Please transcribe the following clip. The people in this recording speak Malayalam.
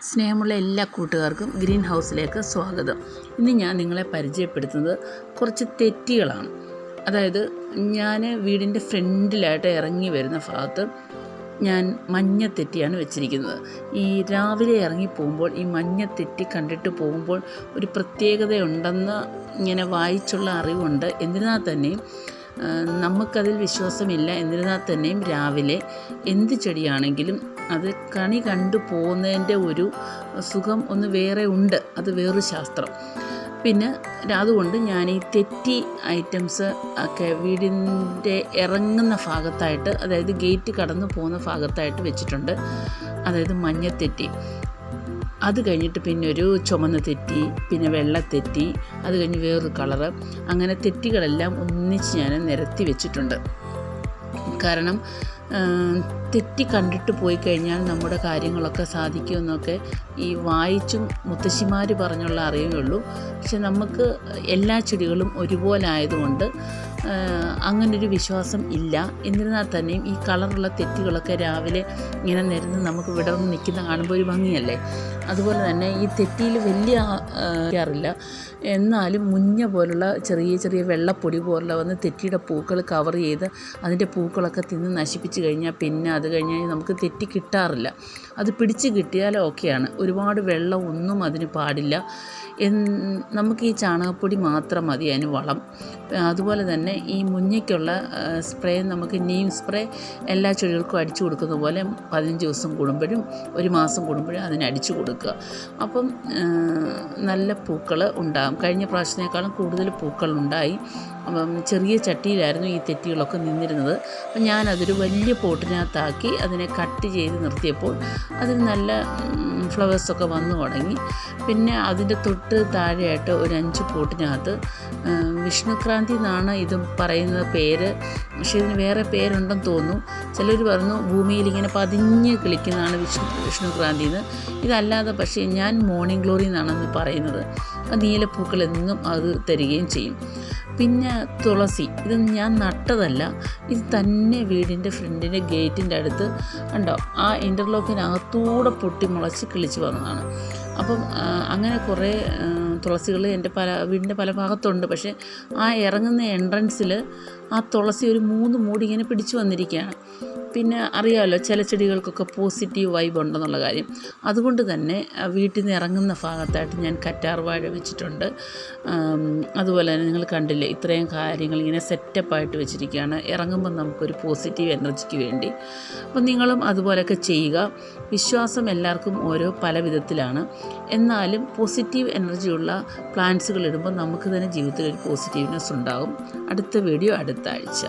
സ്നേഹമുള്ള എല്ലാ കൂട്ടുകാർക്കും ഗ്രീൻ ഹൗസിലേക്ക് സ്വാഗതം. ഇന്ന് ഞാൻ നിങ്ങളെ പരിചയപ്പെടുത്തുന്നത് കുറച്ച് തെറ്റികളാണ്. അതായത് ഞാൻ വീടിൻ്റെ ഫ്രണ്ടിലായിട്ട് ഇറങ്ങി വരുന്ന ഭാഗത്ത് ഞാൻ മഞ്ഞത്തെറ്റിയാണ് വെച്ചിരിക്കുന്നത്. ഈ രാവിലെ ഇറങ്ങി പോകുമ്പോൾ ഈ മഞ്ഞത്തെറ്റി കണ്ടിട്ട് പോകുമ്പോൾ ഒരു പ്രത്യേകതയുണ്ടെന്ന് ഇങ്ങനെ വായിച്ചുള്ള അറിവുണ്ട്. എന്നിരുന്നാൽ തന്നെയും നമുക്കതിൽ വിശ്വാസമില്ല. എന്നിരുന്നാൽ തന്നെയും രാവിലെ എന്ത് ചെടിയാണെങ്കിലും അത് കണി കണ്ടു പോകുന്നതിൻ്റെ ഒരു സുഖം ഒന്ന് വേറെ ഉണ്ട്. അത് വേറൊരു ശാസ്ത്രം. പിന്നെ അതുകൊണ്ട് ഞാൻ ഈ തെറ്റി ഐറ്റംസ് ഒക്കെ വീടിൻ്റെ ഇറങ്ങുന്ന ഭാഗത്തായിട്ട്, അതായത് ഗേറ്റ് കടന്നു പോകുന്ന ഭാഗത്തായിട്ട് വെച്ചിട്ടുണ്ട്. അതായത് മഞ്ഞത്തെറ്റി, അത് കഴിഞ്ഞിട്ട് പിന്നെ ഒരു ചുമന്ന തെറ്റി, പിന്നെ വെള്ളത്തെറ്റി, അത് കഴിഞ്ഞ് വേറൊരു കളറ്, അങ്ങനെ തെറ്റികളെല്ലാം ഒന്നിച്ച് ഞാൻ നിരത്തി വെച്ചിട്ടുണ്ട്. കാരണം തെറ്റി കണ്ടിട്ട് പോയി കഴിഞ്ഞാൽ നമ്മുടെ കാര്യങ്ങളൊക്കെ സാധിക്കുമെന്നൊക്കെ ഈ വായിച്ചും മുത്തശ്ശിമാർ പറഞ്ഞുള്ള അറിയുകയുള്ളൂ. പക്ഷെ നമുക്ക് എല്ലാ ചെടികളും ഒരുപോലെ ആയതുകൊണ്ട് അങ്ങനൊരു വിശ്വാസം ഇല്ല. എന്നിരുന്നാൽ തന്നെയും ഈ കളറുള്ള തെറ്റികളൊക്കെ രാവിലെ ഇങ്ങനെ നിരന്ന് നമുക്ക് വിടർന്ന് നിൽക്കുന്ന കാണുമ്പോൾ ഒരു ഭംഗിയല്ലേ. അതുപോലെ തന്നെ ഈ തെറ്റിയിൽ വലിയ അറിയില്ല, എന്നാലും മുഞ്ഞ പോലുള്ള ചെറിയ ചെറിയ വെള്ളപ്പൊടി പോലുള്ള വന്ന് തെറ്റിയുടെ പൂക്കൾ കവർ ചെയ്ത് അതിൻ്റെ പൂക്കളൊക്കെ തിന്ന് നശിപ്പിച്ച് കഴിഞ്ഞാൽ പിന്നെ അത് കഴിഞ്ഞ് നമുക്ക് തെറ്റി കിട്ടാറില്ല. അത് പിടിച്ച് കിട്ടിയാൽ ഓക്കെയാണ്. ഒരുപാട് വെള്ളം ഒന്നും അതിന് പാടില്ല. നമുക്ക് ഈ ചാണകപ്പൊടി മാത്രം മതി അതിന് വളം. അതുപോലെ തന്നെ ഈ മുഞ്ഞയ്ക്കുള്ള സ്പ്രേ, നമുക്ക് നീം സ്പ്രേ എല്ലാ ചെടികൾക്കും അടിച്ചു കൊടുക്കുന്ന പോലെ 15 ദിവസം കൂടുമ്പോഴും 1 മാസം കൂടുമ്പോഴും അതിന് അടിച്ചു കൊടുക്കുക. അപ്പം നല്ല പൂക്കൾ ഉണ്ടാകും. കഴിഞ്ഞ പ്രാവശ്യത്തിനേക്കാളും കൂടുതൽ പൂക്കളുണ്ടായി. അപ്പം ചെറിയ ചട്ടിയിലായിരുന്നു ഈ തെറ്റികളൊക്കെ നിന്നിരുന്നത്. അപ്പം ഞാനതൊരു വലിയ പോട്ടിനകത്താക്കി അതിനെ കട്ട് ചെയ്ത് നിർത്തിയപ്പോൾ അതിൽ നല്ല ഫ്ലവേഴ്സൊക്കെ വന്നു തുടങ്ങി. പിന്നെ അതിൻ്റെ തൊട്ട് താഴെയായിട്ട് ഒരു 5 പോട്ടിനകത്ത് വിഷ്ണുക്രാന്തി എന്നാണ് ഇത് പറയുന്നത് പേര്. പക്ഷേ ഇതിന് വേറെ പേരുണ്ടെന്ന് തോന്നുന്നു. ചിലർ പറഞ്ഞു ഭൂമിയിലിങ്ങനെ പതിഞ്ഞ് കിളിക്കുന്നതാണ് വിഷ്ണുക്രാന്തി എന്ന്. ഇതല്ലാതെ പക്ഷേ ഞാൻ മോർണിംഗ് ഗ്ലോറി എന്നാണെന്ന് പറയുന്നത്. നീലപ്പൂക്കൾ എന്നും അത് തരികയും ചെയ്യും. പിന്നെ തുളസി, ഇത് ഞാൻ നട്ടതല്ല, ഇത് തന്നെ വീടിൻ്റെ ഫ്രണ്ടിൻ്റെ ഗേറ്റിൻ്റെ അടുത്ത് കണ്ടോ, ആ ഇൻ്റർലോക്കിനകത്തൂടെ പൊട്ടി മുളച്ച് കിളിച്ച് വന്നതാണ്. അപ്പം അങ്ങനെ കുറേ തുളസികൾ എൻ്റെ വീടിൻ്റെ പല ഭാഗത്തുണ്ട്. പക്ഷേ ആ ഇറങ്ങുന്ന എൻട്രൻസിൽ ആ തുളസി ഒരു 3 മൂടി ഇങ്ങനെ പിടിച്ചു വന്നിരിക്കുകയാണ്. പിന്നെ അറിയാമല്ലോ ചില ചെടികൾക്കൊക്കെ പോസിറ്റീവ് വൈബ് ഉണ്ടെന്നുള്ള കാര്യം. അതുകൊണ്ട് തന്നെ വീട്ടിൽ നിന്ന് ഇറങ്ങുന്ന ഭാഗത്തായിട്ട് ഞാൻ കറ്റാർ വാഴ വെച്ചിട്ടുണ്ട്. അതുപോലെ തന്നെ നിങ്ങൾ കണ്ടില്ലേ, ഇത്രയും കാര്യങ്ങൾ ഇങ്ങനെ സെറ്റപ്പായിട്ട് വെച്ചിരിക്കുകയാണ് ഇറങ്ങുമ്പോൾ നമുക്കൊരു പോസിറ്റീവ് എനർജിക്ക് വേണ്ടി. അപ്പം നിങ്ങളും അതുപോലെയൊക്കെ ചെയ്യുക. വിശ്വാസം എല്ലാവർക്കും ഓരോ പല വിധത്തിലാണ്. എന്നാലും പോസിറ്റീവ് എനർജിയുള്ള പ്ലാന്റ്സുകൾ ഇടുമ്പോൾ നമുക്ക് തന്നെ ജീവിതത്തിൽ ഒരു പോസിറ്റീവ്നെസ് ഉണ്ടാകും. അടുത്ത വീഡിയോ അടുത്ത ആഴ്ച.